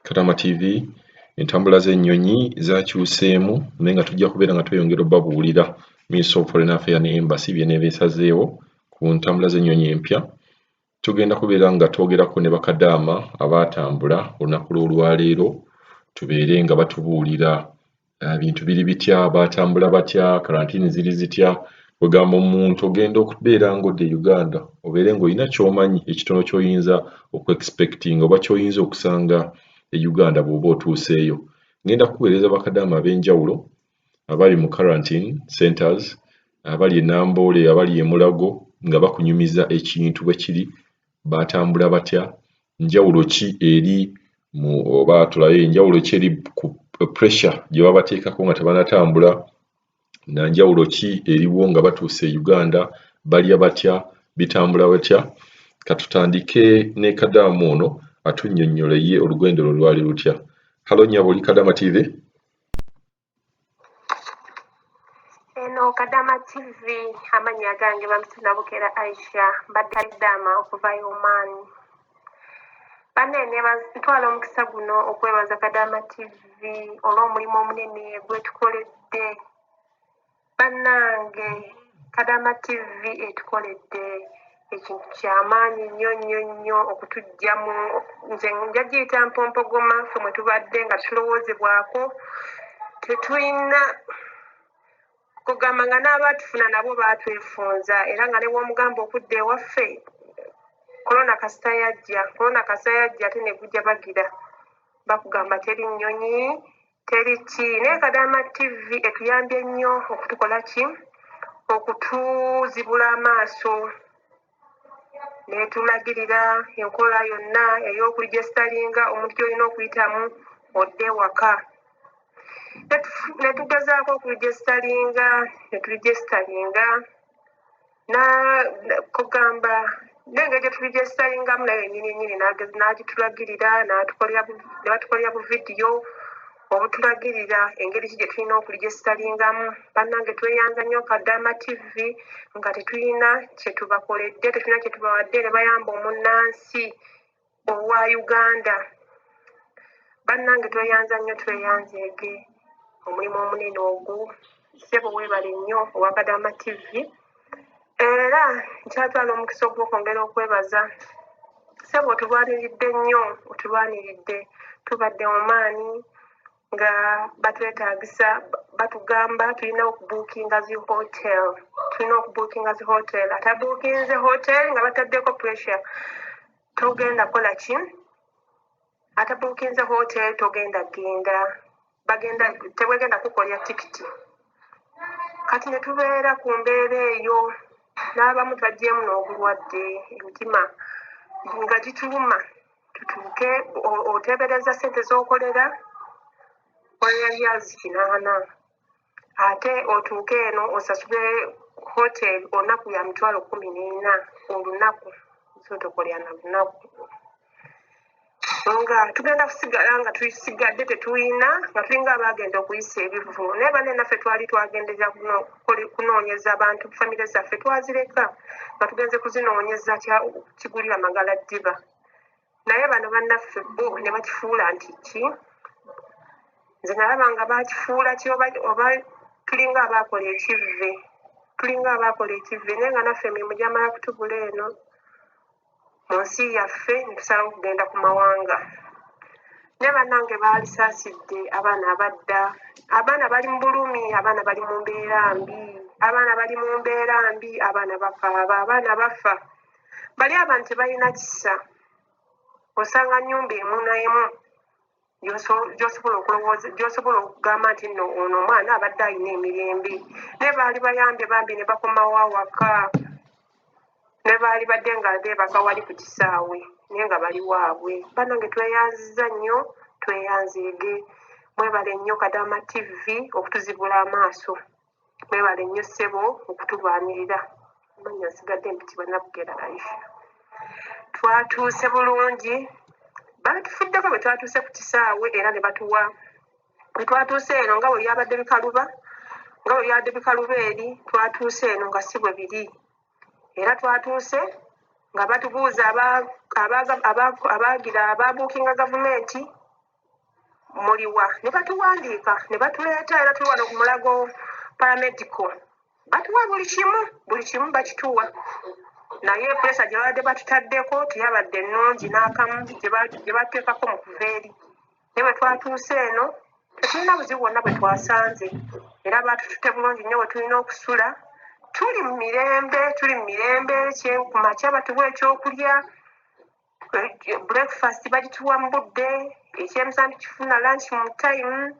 Katama TV entambula z'ennyonyi zakyuseemu naye nga tujja kubeera nga tweyongera obbabuulira Ministry of Foreign Affairs ne Embassy by'eneeba esazeewo ku ntambula z'ennyonyi empya. Tugenda kubeera nga twogerako ne bakadaama abaatambula olunaku lw'olwaleero tubeere nga batubuulira bintu biri bitya, baatambula batya, karantini ziri zitya. Kwegamba omuntu ogenda okubeera ng'odda e Uganda obeere ng'olina ky'omanyi ekitono ky'oyinza oku-expectinga oba ky'oyinza okusanga e Uganda bw'oba otuuseeyo. Ngenda kukuweereza bakadaama ab'enjawulo abali mu quarantine centers, abali e Namboole, abali e Mulago nga bakunyumiza ekintu bwe kiri, baatambula batya, njawulo ki eri mu oba tulabe enjawulo ki eri ku pressure gye babateekako nga tebanatambula, na njawulo ki eriwo nga batuuse e Uganda, balya batya, bitambula batya. Katutandike ne kadaamu ono atunnyonnyole ye olugendo lwe lwali lutya. Halo nnyabo, oli Kadama TV? Eno Kadama TV, amannya gange Bamusina Bukeera Aisha, mbadde kadaama okuva Oman. Banne ntwala omukisa guno okwebaza Kadama TV olw'omulimu omunene gwetukoledde. Bannange, Kadama TV etukoledde ekintu ky'amaanyi nnyo nnyo nnyo okutuggyamu. Nze nja giyita mpompogoma ffe mwe tubadde nga tulowoozebwako, tetulina kugamba nga n'abaatufuna nabo baatwefunza era nga ne bw'omugamba okudda ewaffe korona kasita yajja ate ne gujja bagira bakugamba teri nnyonyi teri ki. Naye Kadama TV etuyambye nnyo okutukola ki, okutuzibula amaaso netulagirira enkola yonna ey'okuligestalinga omuntu gy'olina okuyitamu odde ewaka. Netugezaako okuligestalinga kugamba n'engeri gye tuligestalingamu nayo ennyini n'agitulagirira nebatukolera buvidiyo obutulagirira engeri ki gye tulina okuligestalingamu. Bannange tweyanza nnyo Kadama TV nga tetulina kye tubakoledde, tetulina kye tubawadde ne bayamba omunnansi owa Uganda. Bannange tweyanza nnyo, tweyanzeege omulimu omunene ogwo. Ssebo weebale nnyo owa Kadama TV. Era nkyatwala omukisa ogw'okwongera okwebaza. Ssebo otulwaniridde nnyo, otulwaniridde. Tubadde mu maanyi nga batwetaagisa, batugamba tulina okubuukinga zi hotel. Atabuukinze hotel nga bataddeko pressure togenda kola ki? Atabuukinze hotel togenda genda. Tebwegenda kukolya tikiti. Kati ne tubeera ku mbeera eyo n'abamu twaggyeemu n'obulwadde, emitima nga gituluma. Tutuuke oteebereza ssente z'okolera myezi 8, ate otuuke eno osasule hotel olunaku ya mitwalo 14 olunaku, so tokolya na lunaku. Nga tugenda kusigala nga tusigadde tetuyina, nga tulinga abaagenda okuyisa ebivu. Naye banne naffe twali twagendera kunoonyeza abantu, famire zaffe twazireka nga tugenze kuzinoonyeza kigulira magala ddiba. Naye bano bannaffe bo ne bakifuula nti ki? Nze nalaba nga bakifuula ki oba tulinga abaakola ekivve. Naye nga naffe emirimu gyamala kutubula eno mu nsi yaffe ne tusalawo okugenda ku mawanga. Ne bannange baalisaasidde abaana abadda, abaana bali mu bulumi, abaana bali mu mbeera mbi, abaana bakaaba, abaana bafa. Bali abantu tebalina kisa. Osanga nnyumba emu n'emu gy'osobola okugamba nti nno ono omwana abadde alina emirembe. Naye baali bayambye bambi ne bakomawo awaka, ne baali badde nga beebaka wali ku kisaawe naye nga bali waabwe. Bannange tweyanziza nnyo, tweyanzeege. Mwebale nnyo Kadama TV okutuzibula amaaso. Mwebale nnyo ssebo okutulwanirira. Amannya nsigadde mpitibwa Nabukeera Aisha. Twatuuse bulungi, baatufuddeko bwe twatuuse ku kisaawe era ne batuwa. Bwe twatuuse eno nga bwe byabadde bikaluba eri, twatuuse eno nga si bwe biri. Era twatuuse nga batubuuza abaabuukinga gavumenti muliwa ne batuwandiika ne batuleeta era tuli wano ku Mulago paramedical batuwa buli kimu bakituwa naye puresa gye babadde batutaddeko teyabadde nnungi n'akamu gye bateekako mu kuva eri naye bwe twatuuse eno tetulina buzibu bwonna bwe twasanze era batutute bulungi nnyo bwe tulina okusula tuli mu mirembe ku makya batuwa ekyokulya breakfast bagituwa mu budde ekyemisana tukifuna lunch mu time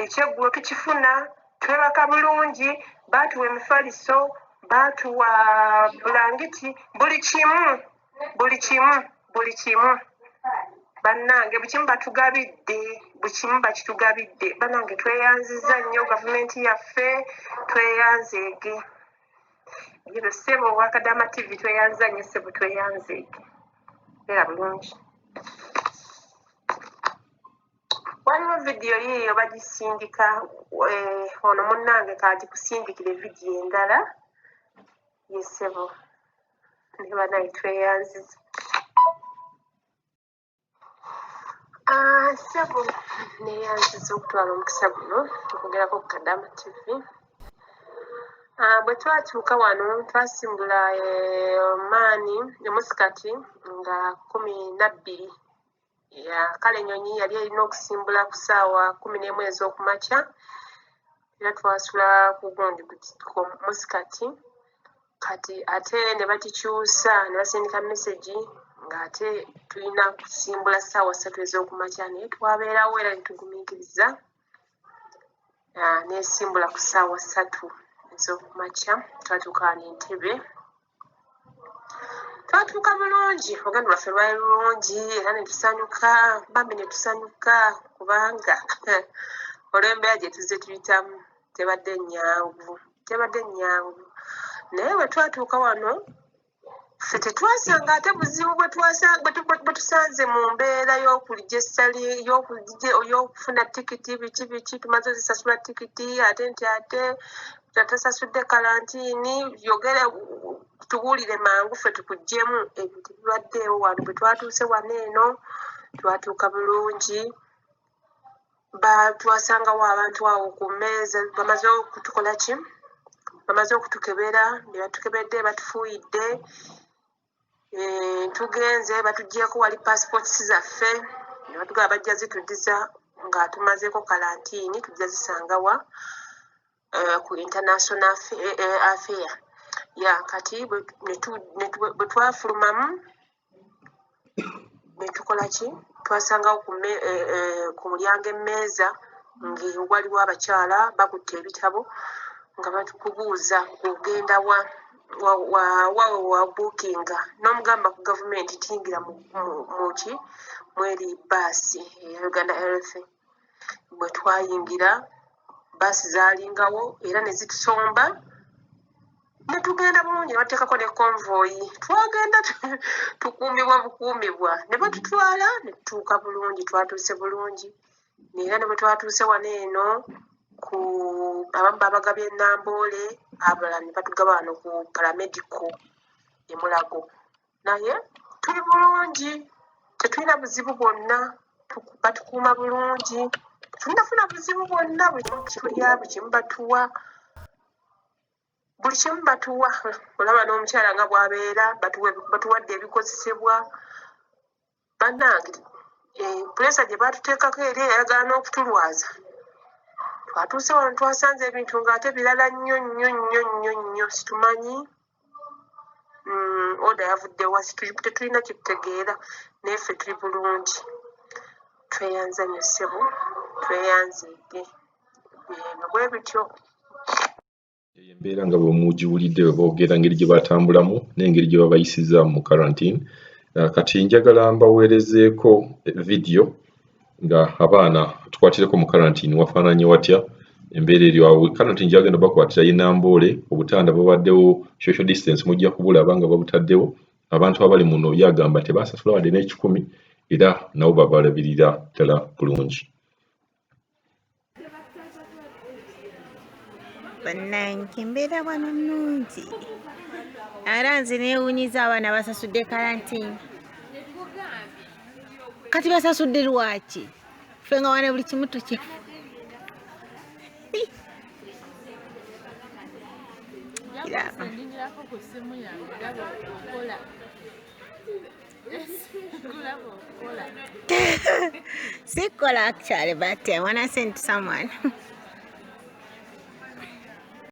ekyeggulo tukifuna twebaka bulungi baatuwa emifaliso baatuwa bulangiti buli kimu bannange bukimu bakitugabidde bannange tweyanziza nnyo gavumenti yaffe tweyanzeege yero ssebo Wakadama TV tweyanziza nnyo ssebo tweyanzeege era bulungi waliwo vidiyo yiiyo bagisindika ono munnange kagikusindikire vidiyo endala yesebo ne banaye tweyanziza sebo neyanziza okutwala omukisa guno okugerako ku Kadama TV bwe twatuuka wano twasimbula maani emusikati nga 12 kale ennyonyi yali erina okusimbula ku ssaawa 11 ez'okumakya era twasula ku gundi ku musikati kati ate ne bakikyusa ne basindika mesegi ng'ate tulina kusimbula ssaawa 3 ez'okumakya naye twabeerawo era netugumiikiriza nesimbula ku ssaawa 3 ez'okumakya twatuuka wano Entebbe twatuuka bulungi olugendo lwaffe lwali lulungi era netusanyuka bambi netusanyuka kubanga olw'embeera gye tuzze tuyitamu tebadde nnyangu naye bwe twatuuka wano ffe tetwasanga ate buzibu bwe tusanze mu mbeera y'okufuna tikiti biki tumaze ozisasula tikiti ate tasasudde kalantiini yogere tuwulire mangu ffe tukuggyemu ebintu bibaddeewo wano bwe twatuuse wano eno twatuuka bulungi twasangawo abantu awo ku mmeeza bamaze okutukola ki bamaze okutukebera ne batukebedde batufuuyidde tugenze batuggyeko wali passports zaffe ne batugamba bajja zituddiza nga tumazeeko kalantiini tujja zisangawa ku international affair kati bwe twafulumamu netukola ki twasangawo ku mulyango emmeeza ng'ewaliwo abakyala bakutte ebitabo nga batukubuuza kugenda wa bookinga n'omugamba ku gavumenti tingira muki mweri baasi eya Uganda Airways bwe twayingira baasi zaalingawo era ne zitusomba netugenda bulungi nebateekako ne convoy twagenda tukuumibwa bukuumibwa ne batutwala ne tutuuka bulungi twatuuse bulungi era ne bwe twatuuse wano eno ku abamu babagabye Namboole abalala ne batugaba wano ku paramedical e Mulago naye tuli bulungi tetulina buzibu bwonna batukuuma bulungi tunafuna buzibu bwonna buli kimu batuwa buli kimu batuwa olaba n'omukyala nga bw'abeera batuwadde ebikozesebwa bannange puresa gye batuteekako eri eyagala n'okutulwaza twatuuse wano twasanze ebintu ng'ate birala nnyo situmanyi oda yavuddewa tetulina kitutegeera naye ffe tuli bulungi tweyanza nnyo ssebo tweyanziige bwe bityo embeera nga bwemugiwulidde bwe boogera engeri gye batambulamu n'engeri gye babayisiza mu quarantine kati njagala mbaweerezeeko vidiyo nga abaana tukwatireko mu quarantine wafaananye watya embeera eri awo quarantine gyagenda bakwatira ye Namboole obutanda bubaddewo social distance mujja kubulaba nga babutaddewo abantu abali muno yagamba tebasasula wadde n'ekikumi era nabo babalabirira ddala bulungi bannange embeera wano nnungi era nze neewunyiza abaana basasudde kalantiini kati basasudde lwaki ffe nga wane buli kimu tukifu. Sikola actually, but I wanna send to someone.